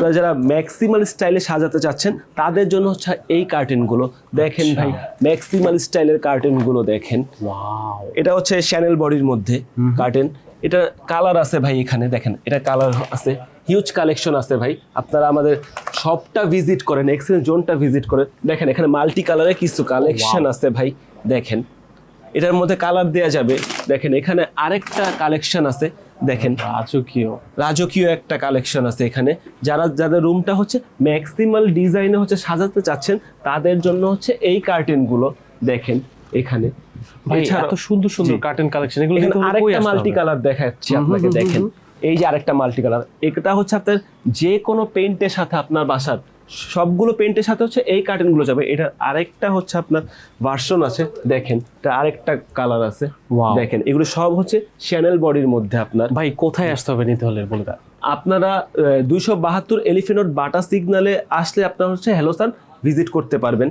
আপনারা যারা ম্যাক্সিমাল স্টাইলে সাজাতে চাচ্ছেন তাদের জন্য হচ্ছে এই কার্টেনগুলো দেখেন ভাই, ম্যাক্সিমাল স্টাইলের কার্টেনগুলো দেখেন। ওয়াও, এটা হচ্ছে শ্যানেল বডির মধ্যে কার্টেন। এটা কালার আছে ভাই, এখানে দেখেন এটা কালার আছে, হিউজ কালেকশন আছে ভাই। আপনারা আমাদের শপটা ভিজিট করেন, এক্সচেঞ্জ জোনটা ভিজিট করেন, দেখেন এখানে মাল্টি কালারের কিছু কালেকশন আছে ভাই। দেখেন এটার মধ্যে কালার দেয়া যাবে। দেখেন এখানে আরেকটা কালেকশন আছে, দেখেন রাজকীয় একটা কালেকশন আছে এখানে। যাদের রুমটা হচ্ছে ম্যাক্সিমাল ডিজাইনে হচ্ছে সাজাতে চাচ্ছেন তাদের জন্য হচ্ছে এই কার্টেনগুলো দেখেন এখানে। ভাই এত সুন্দর সুন্দর কার্টেন কালেকশন, এগুলো কিন্তু আরেকটা মাল্টি কালার দেখাচ্ছি আপনাকে, দেখেন এই যে আরেকটা মাল্টি কালার। এটা হচ্ছে আপনার যে কোনো পেইন্টের সাথে, আপনার বাসার সবগুলো পেইন্টের সাথে হচ্ছে এই কার্টেনগুলো যাবে। এটা আরেকটা হচ্ছে আপনার ভার্সন আছে, দেখেন এটা আরেকটা কালার আছে। দেখেন এগুলো সব হচ্ছে শ্যানেল বডির মধ্যে। আপনার ভাই কোথায় আসতে হবে নিতে হলে বলে দেন। আপনারা 272 এলিফ্যান্ট রোড বাটা সিগনালে আসলে আপনারা হচ্ছে হ্যালোসান ভিজিট করতে পারবেন।